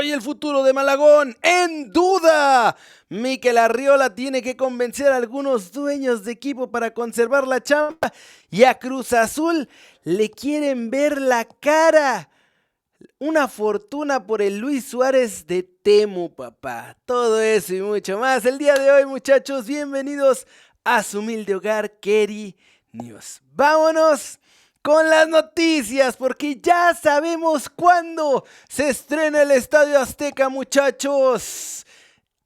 Hoy el futuro de Malagón en duda. Mikel Arriola tiene que convencer a algunos dueños de equipo para conservar la chamba y a Cruz Azul le quieren ver la cara. Una fortuna por el Luis Suárez de Temu, papá. Todo eso y mucho más el día de hoy, muchachos. Bienvenidos a su humilde hogar, Keri News. Vámonos con las noticias, porque ya sabemos cuándo se estrena el Estadio Azteca, muchachos.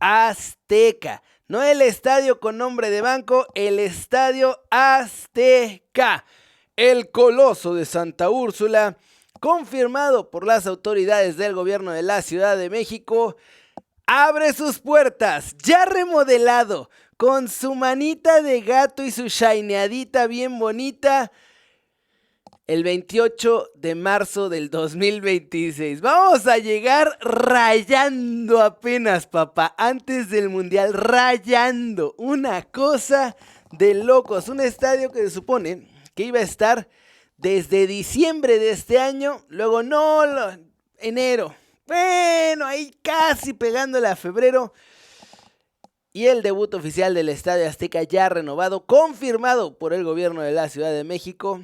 Azteca, no el estadio con nombre de banco, el Estadio Azteca. El Coloso de Santa Úrsula, confirmado por las autoridades del gobierno de la Ciudad de México, abre sus puertas, ya remodelado, con su manita de gato y su shineadita bien bonita, el 28 de marzo del 2026. Vamos a llegar rayando apenas, papá, antes del Mundial, rayando. Una cosa de locos. Un estadio que se supone que iba a estar desde diciembre de este año, luego enero. Bueno, ahí casi pegándole a febrero. Y el debut oficial del Estadio Azteca ya renovado, confirmado por el gobierno de la Ciudad de México,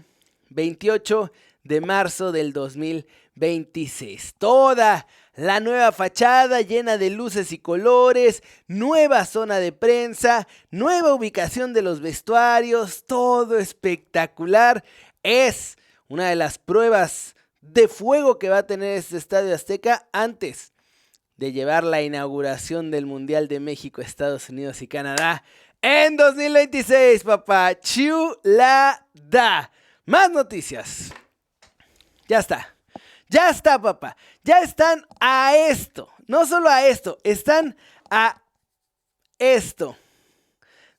28 de marzo del 2026. Toda la nueva fachada llena de luces y colores, nueva zona de prensa, nueva ubicación de los vestuarios, todo espectacular. Es una de las pruebas de fuego que va a tener este Estadio Azteca antes de llevar la inauguración del Mundial de México, Estados Unidos y Canadá en 2026, papá. Chulada. Más noticias. Ya está, papá. Ya están a esto. No solo a esto, están a esto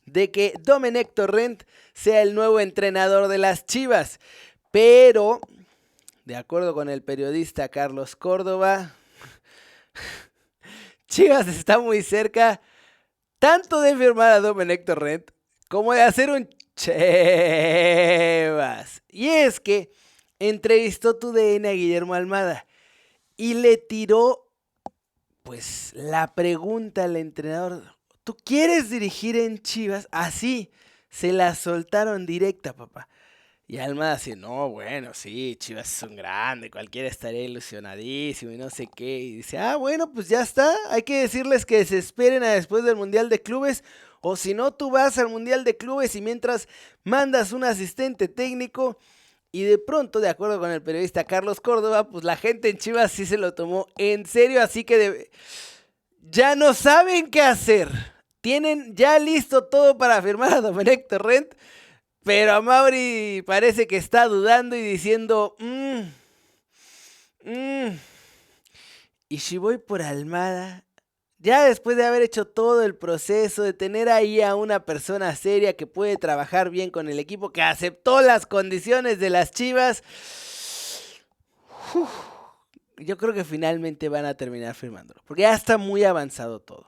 de que Domenech Torrent sea el nuevo entrenador de las Chivas. Pero, de acuerdo con el periodista Carlos Córdoba, Chivas está muy cerca tanto de firmar a Domenech Torrent como de hacer un Chivas. Y es que entrevistó TUDN a Guillermo Almada y le tiró pues la pregunta al entrenador: ¿tú quieres dirigir en Chivas? Así se la soltaron directa, papá. Y Almada así: no, bueno, sí, Chivas es un grande, cualquiera estaría ilusionadísimo y no sé qué. Y dice: bueno, pues ya está, hay que decirles que se esperen a después del Mundial de Clubes, o si no, tú vas al Mundial de Clubes y mientras mandas un asistente técnico. Y de pronto, de acuerdo con el periodista Carlos Córdoba, pues la gente en Chivas sí se lo tomó en serio, así que ya no saben qué hacer. Tienen ya listo todo para firmar a Domenech Torrent, pero Amaury parece que está dudando y diciendo: ¿y si voy por Almada? Ya después de haber hecho todo el proceso, de tener ahí a una persona seria que puede trabajar bien con el equipo, que aceptó las condiciones de las Chivas, yo creo que finalmente van a terminar firmándolo, porque ya está muy avanzado todo.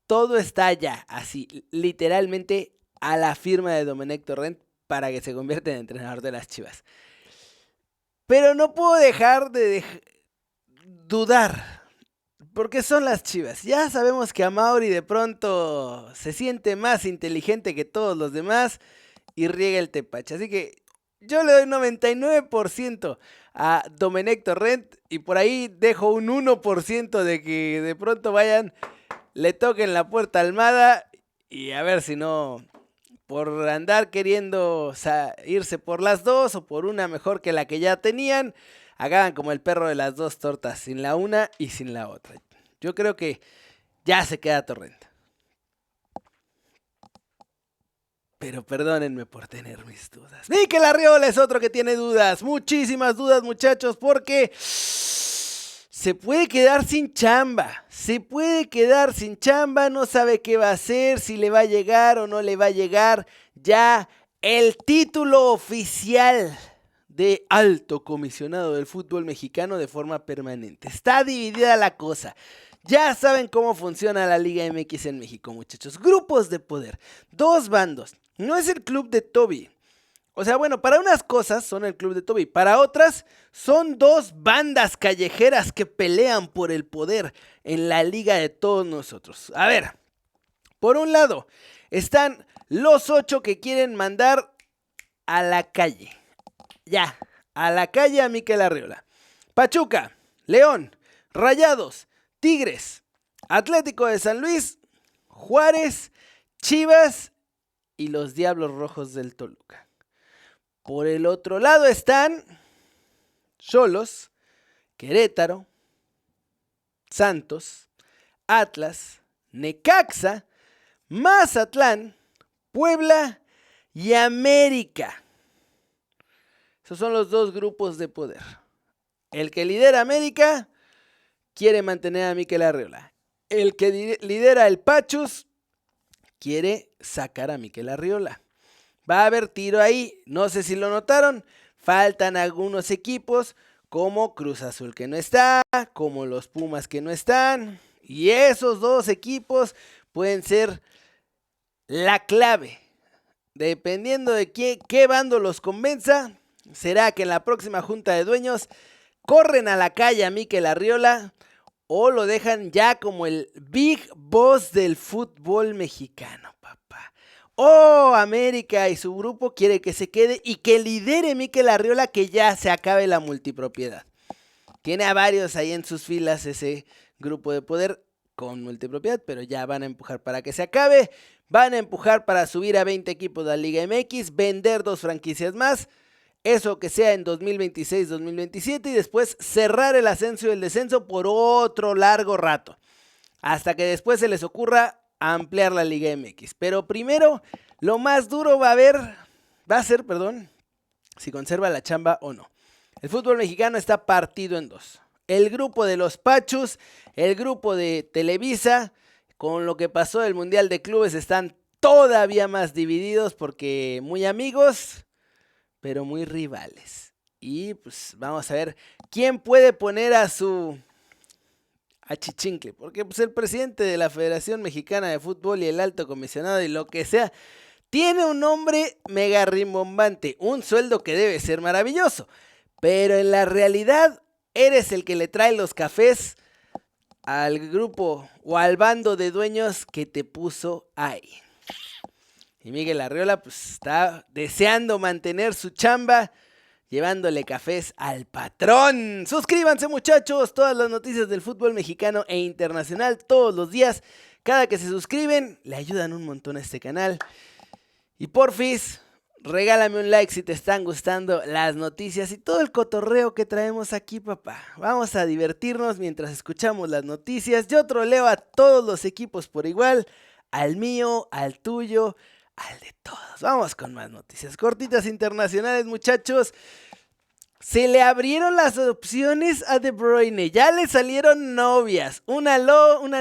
Todo está ya, así, literalmente a la firma de Domenech Torrent para que se convierta en entrenador de las Chivas. Pero no puedo dejar de dudar, porque son las Chivas. Ya sabemos que Amaury de pronto se siente más inteligente que todos los demás y riega el tepache. Así que yo le doy 99% a Domenech Torrent y por ahí dejo un 1% de que de pronto vayan, le toquen la puerta a Almada y a ver si no, por andar queriendo irse por las dos o por una mejor que la que ya tenían, hagan como el perro de las dos tortas, sin la una y sin la otra. Yo creo que ya se queda Torrent. Pero perdónenme por tener mis dudas. Mikel Arriola es otro que tiene dudas, muchísimas dudas, muchachos, porque se puede quedar sin chamba. No sabe qué va a hacer, si le va a llegar o no le va a llegar ya el título oficial de alto comisionado del fútbol mexicano de forma permanente. Está dividida la cosa. Ya saben cómo funciona la Liga MX en México, muchachos. Grupos de poder, dos bandos. No es el club de Toby. O sea, bueno, para unas cosas son el club de Toby, para otras son dos bandas callejeras que pelean por el poder en la liga de todos nosotros. A ver, por un lado están los 8 que quieren mandar a la calle. Ya, a la calle a Mikel Arriola. Pachuca, León, Rayados, Tigres, Atlético de San Luis, Juárez, Chivas y los Diablos Rojos del Toluca. Por el otro lado están Xolos, Querétaro, Santos, Atlas, Necaxa, Mazatlán, Puebla y América. Esos son los dos grupos de poder. El que lidera América quiere mantener a Mikel Arriola. El que lidera el Pachus quiere sacar a Mikel Arriola. Va a haber tiro ahí, no sé si lo notaron, faltan algunos equipos como Cruz Azul que no está, como los Pumas que no están, y esos dos equipos pueden ser la clave. Dependiendo de qué bando los convenza, será que en la próxima junta de dueños corren a la calle a Mikel Arriola o lo dejan ya como el Big Boss del fútbol mexicano, papá. Oh, América y su grupo quiere que se quede y que lidere Mikel Arriola, que ya se acabe la multipropiedad. Tiene a varios ahí en sus filas ese grupo de poder con multipropiedad, pero ya van a empujar para que se acabe. Van a empujar para subir a 20 equipos de la Liga MX, vender 2 franquicias más, eso que sea en 2026-2027 y después cerrar el ascenso y el descenso por otro largo rato. Hasta que después se les ocurra ampliar la Liga MX. Pero primero, lo más duro va a ser, si conserva la chamba o no. El fútbol mexicano está partido en dos. El grupo de los Pachus, el grupo de Televisa, con lo que pasó del Mundial de Clubes, están todavía más divididos porque muy amigos, pero muy rivales. Y pues vamos a ver quién puede poner a Chichincle, porque pues el presidente de la Federación Mexicana de Fútbol y el alto comisionado y lo que sea, tiene un nombre mega rimbombante, un sueldo que debe ser maravilloso, pero en la realidad eres el que le trae los cafés al grupo o al bando de dueños que te puso ahí. Y Mikel Arriola pues está deseando mantener su chamba, llevándole cafés al patrón. Suscríbanse, muchachos, todas las noticias del fútbol mexicano e internacional todos los días. Cada que se suscriben le ayudan un montón a este canal. Y porfis, regálame un like si te están gustando las noticias y todo el cotorreo que traemos aquí, papá. Vamos a divertirnos mientras escuchamos las noticias. Yo troleo a todos los equipos por igual, al mío, al tuyo, al de todos. Vamos con más noticias cortitas internacionales, muchachos. Se le abrieron las opciones a De Bruyne. Ya le salieron novias. Una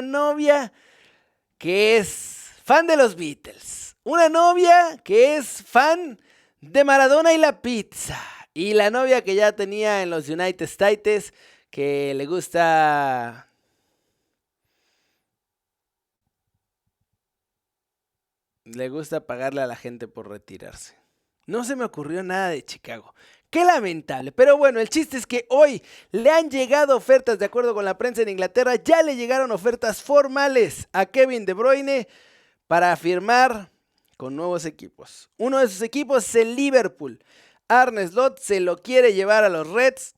novia que es fan de los Beatles. Una novia que es fan de Maradona y la pizza. Y la novia que ya tenía en los United States, que le gusta pagarle a la gente por retirarse. No se me ocurrió nada de Chicago. Qué lamentable. Pero bueno, el chiste es que hoy le han llegado ofertas, de acuerdo con la prensa en Inglaterra. Ya le llegaron ofertas formales a Kevin De Bruyne para firmar con nuevos equipos. Uno de sus equipos es el Liverpool. Arne Slot se lo quiere llevar a los Reds.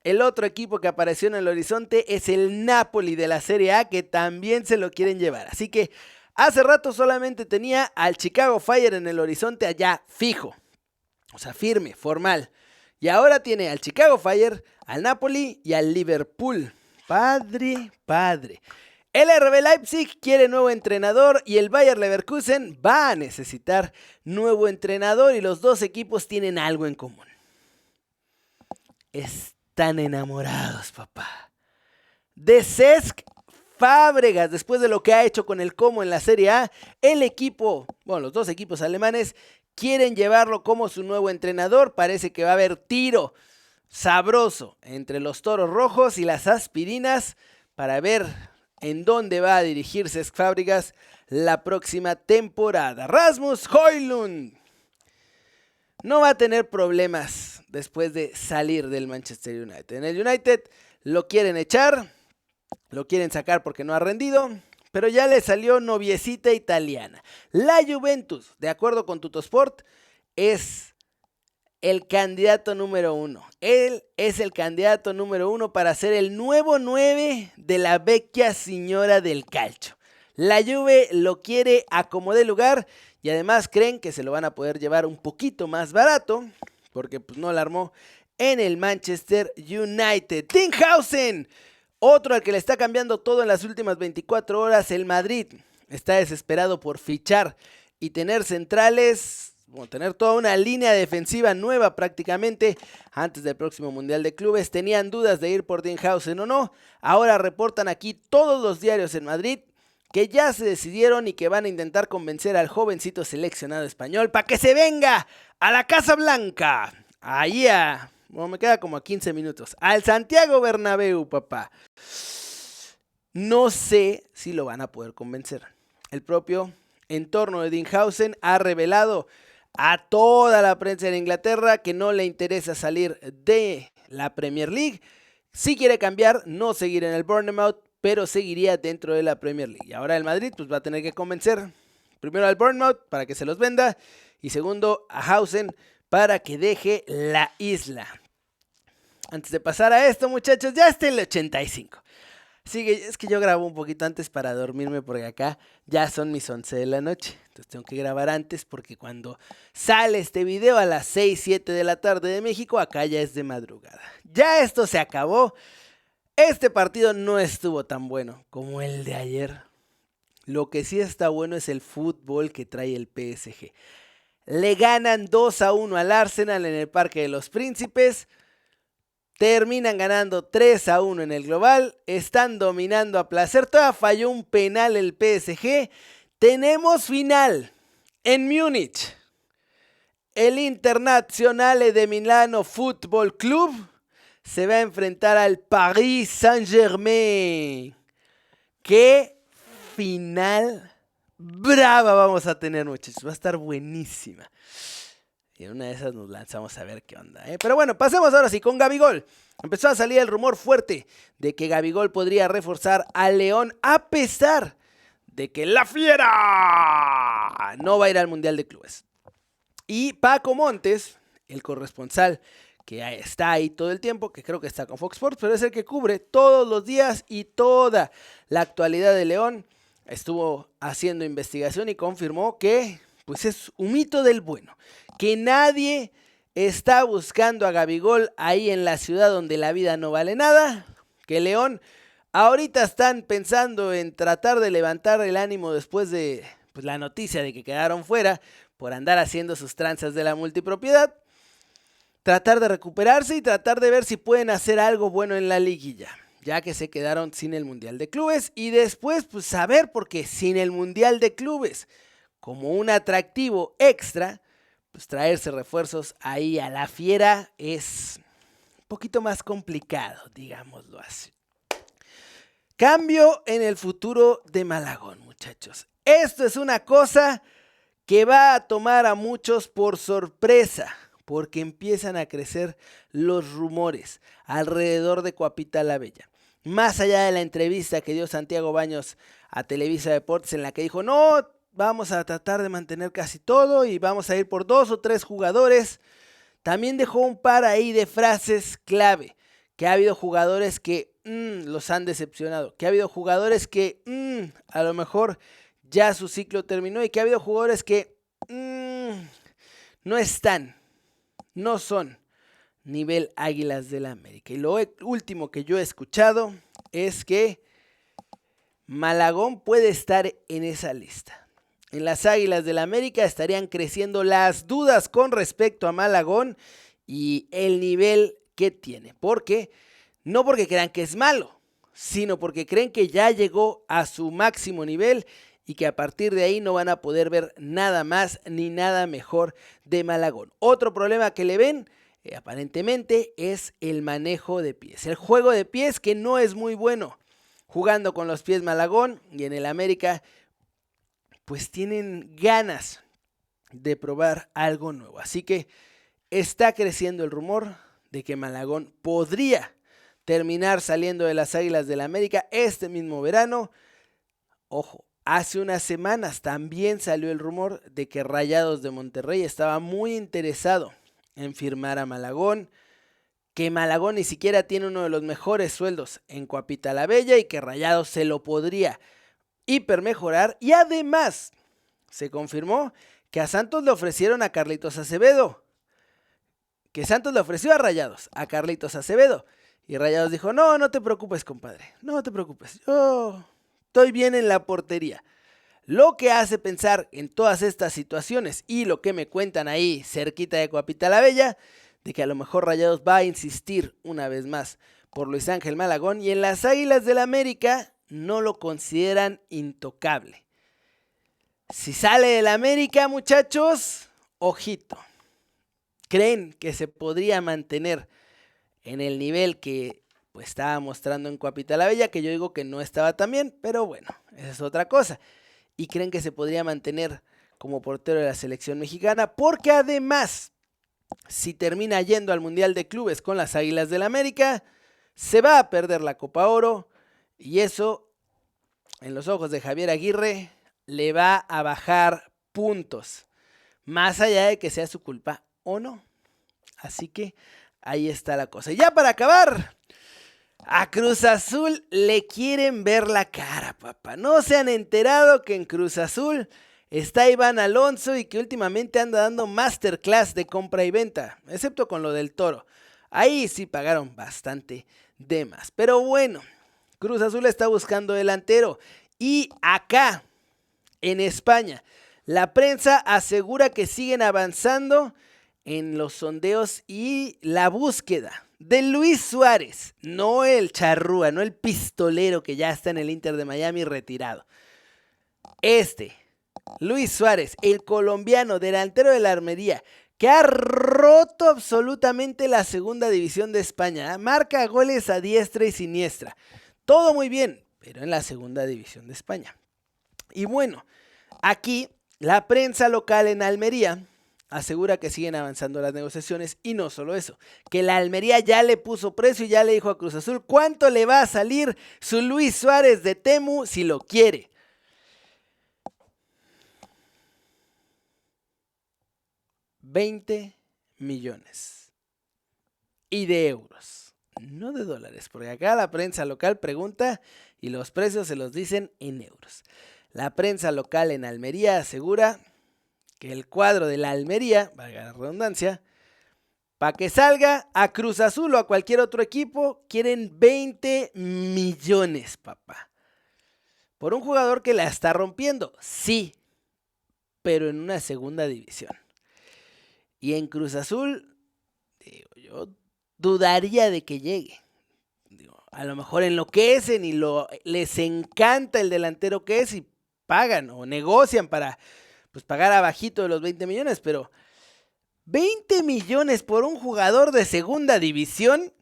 El otro equipo que apareció en el horizonte es el Napoli de la Serie A, que también se lo quieren llevar. Así que hace rato solamente tenía al Chicago Fire en el horizonte allá fijo. O sea, firme, formal. Y ahora tiene al Chicago Fire, al Napoli y al Liverpool. Padre. El RB Leipzig quiere nuevo entrenador y el Bayer Leverkusen va a necesitar nuevo entrenador y los dos equipos tienen algo en común. Están enamorados, papá. De Cesc Fábregas, después de lo que ha hecho con el Como en la Serie A, los dos equipos alemanes quieren llevarlo como su nuevo entrenador. Parece que va a haber tiro sabroso entre los Toros Rojos y las Aspirinas para ver en dónde va a dirigir Cesc Fábregas la próxima temporada. Rasmus Højlund no va a tener problemas después de salir del Manchester United. En el United lo quieren echar, lo quieren sacar porque no ha rendido, pero ya le salió noviecita italiana. La Juventus, de acuerdo con Tuttosport, es el candidato número 1. Él es el candidato número 1 para ser el nuevo 9 de la vecchia signora del calcio. La Juve lo quiere a como dé lugar y además creen que se lo van a poder llevar un poquito más barato porque pues no la armó en el Manchester United. Dinghausen, otro al que le está cambiando todo en las últimas 24 horas. El Madrid está desesperado por fichar y tener centrales, tener toda una línea defensiva nueva prácticamente antes del próximo Mundial de Clubes. Tenían dudas de ir por Dinghausen o no. Ahora reportan aquí todos los diarios en Madrid que ya se decidieron y que van a intentar convencer al jovencito seleccionado español para que se venga a la Casa Blanca. Ahí me queda como a 15 minutos. Al Santiago Bernabéu, papá. No sé si lo van a poder convencer. El propio entorno de Dinghausen ha revelado a toda la prensa en Inglaterra que no le interesa salir de la Premier League. Si quiere cambiar, no seguir en el Bournemouth, pero seguiría dentro de la Premier League. Y ahora el Madrid pues va a tener que convencer primero al Bournemouth para que se los venda y segundo a Hausen para que deje la isla. Antes de pasar a esto, muchachos, ya está el 85. Sí, es que yo grabo un poquito antes para dormirme porque acá ya son mis 11 de la noche. Entonces tengo que grabar antes porque cuando sale este video a las 6, 7 de la tarde de México, acá ya es de madrugada. Ya esto se acabó. Este partido no estuvo tan bueno como el de ayer. Lo que sí está bueno es el fútbol que trae el PSG. Le ganan 2-1 al Arsenal en el Parque de los Príncipes. Terminan ganando 3-1 en el global. Están dominando a placer. Todavía falló un penal el PSG. Tenemos final en Múnich. El Internazionale de Milano Football Club se va a enfrentar al Paris Saint-Germain. ¡Qué final brava vamos a tener, muchachos! Va a estar buenísima. Y en una de esas nos lanzamos a ver qué onda, ¿eh? Pero bueno, pasemos ahora sí con Gabigol. Empezó a salir el rumor fuerte de que Gabigol podría reforzar al León a pesar de que la Fiera no va a ir al Mundial de Clubes. Y Paco Montes, el corresponsal que está ahí todo el tiempo, que creo que está con Fox Sports, pero es el que cubre todos los días y toda la actualidad de León, estuvo haciendo investigación y confirmó que pues es un mito del bueno, que nadie está buscando a Gabigol ahí en la ciudad donde la vida no vale nada, que León ahorita están pensando en tratar de levantar el ánimo después de pues, la noticia de que quedaron fuera por andar haciendo sus tranzas de la multipropiedad. Tratar de recuperarse y tratar de ver si pueden hacer algo bueno en la liguilla, ya que se quedaron sin el Mundial de Clubes. Y después, pues saber, porque sin el Mundial de Clubes, como un atractivo extra, pues traerse refuerzos ahí a la Fiera es un poquito más complicado, digámoslo así. Cambio en el futuro de Malagón, muchachos. Esto es una cosa que va a tomar a muchos por sorpresa, porque empiezan a crecer los rumores alrededor de Cuapita la Bella. Más allá de la entrevista que dio Santiago Baños a Televisa Deportes, en la que dijo, no, vamos a tratar de mantener casi todo y vamos a ir por 2 o 3 jugadores. También dejó un par ahí de frases clave, que ha habido jugadores que los han decepcionado, que ha habido jugadores que a lo mejor ya su ciclo terminó y que ha habido jugadores que no están, no son nivel Águilas del América. Y lo último que yo he escuchado es que Malagón puede estar en esa lista. En las Águilas del América estarían creciendo las dudas con respecto a Malagón y el nivel que tiene. No porque crean que es malo, sino porque creen que ya llegó a su máximo nivel y que a partir de ahí no van a poder ver nada más ni nada mejor de Malagón. Otro problema que le ven, aparentemente, es el manejo de pies. El juego de pies que no es muy bueno. Jugando con los pies Malagón y en el América, pues tienen ganas de probar algo nuevo. Así que está creciendo el rumor de que Malagón podría terminar saliendo de las Águilas del América este mismo verano. Ojo, hace unas semanas también salió el rumor de que Rayados de Monterrey estaba muy interesado en firmar a Malagón, que Malagón ni siquiera tiene uno de los mejores sueldos en Coapita la Bella y que Rayados se lo podría hipermejorar. Y además se confirmó que a Santos le ofrecieron a Carlitos Acevedo, que Santos le ofreció a Rayados, a Carlitos Acevedo, y Rayados dijo: no, no te preocupes, compadre, no te preocupes, yo estoy bien en la portería. Lo que hace pensar en todas estas situaciones y lo que me cuentan ahí cerquita de Coapita la Bella, de que a lo mejor Rayados va a insistir una vez más por Luis Ángel Malagón, y en las Águilas del América no lo consideran intocable. Si sale del América, muchachos, ojito. ¿Creen que se podría mantener en el nivel que pues estaba mostrando en Coapita la Bella? Que yo digo que no estaba tan bien, pero bueno, esa es otra cosa. ¿Y creen que se podría mantener como portero de la selección mexicana? Porque además, si termina yendo al Mundial de Clubes con las Águilas del América, se va a perder la Copa Oro, y eso, en los ojos de Javier Aguirre, le va a bajar puntos, más allá de que sea su culpa o no. Así que ahí está la cosa. Y ya para acabar, a Cruz Azul le quieren ver la cara, papá. ¿No se han enterado que en Cruz Azul está Iván Alonso y que últimamente anda dando masterclass de compra y venta? Excepto con lo del Toro. Ahí sí pagaron bastante de más. Pero bueno, Cruz Azul está buscando delantero. Y acá, en España, la prensa asegura que siguen avanzando en los sondeos y la búsqueda de Luis Suárez, no el charrúa, no el pistolero que ya está en el Inter de Miami retirado. Luis Suárez, el colombiano delantero de la Almería, que ha roto absolutamente la segunda división de España, marca goles a diestra y siniestra. Todo muy bien, pero en la segunda división de España. Y bueno, aquí la prensa local en Almería asegura que siguen avanzando las negociaciones, y no solo eso, que la Almería ya le puso precio y ya le dijo a Cruz Azul cuánto le va a salir su Luis Suárez de Temu si lo quiere. 20 millones. Y de euros, no de dólares, porque acá la prensa local pregunta y los precios se los dicen en euros. La prensa local en Almería asegura que el cuadro de la Almería, valga la redundancia, para que salga a Cruz Azul o a cualquier otro equipo, quieren 20 millones, papá. Por un jugador que la está rompiendo, sí, pero en una segunda división. Y en Cruz Azul, yo dudaría de que llegue. A lo mejor enloquecen y les encanta el delantero que es y pagan o negocian para pagar abajito de los 20 millones, pero 20 millones por un jugador de segunda división,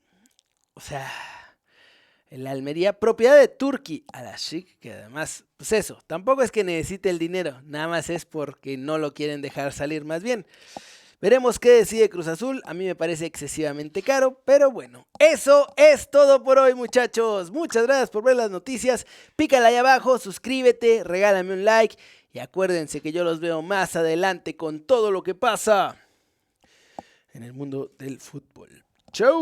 o sea, el Almería, propiedad de Turki Al-Sheikh, que además, pues eso, tampoco es que necesite el dinero, nada más es porque no lo quieren dejar salir más bien. Veremos qué decide Cruz Azul, a mí me parece excesivamente caro, pero bueno, eso es todo por hoy, muchachos. Muchas gracias por ver las noticias, pícala ahí abajo, suscríbete, regálame un like y acuérdense que yo los veo más adelante con todo lo que pasa en el mundo del fútbol. ¡Chau!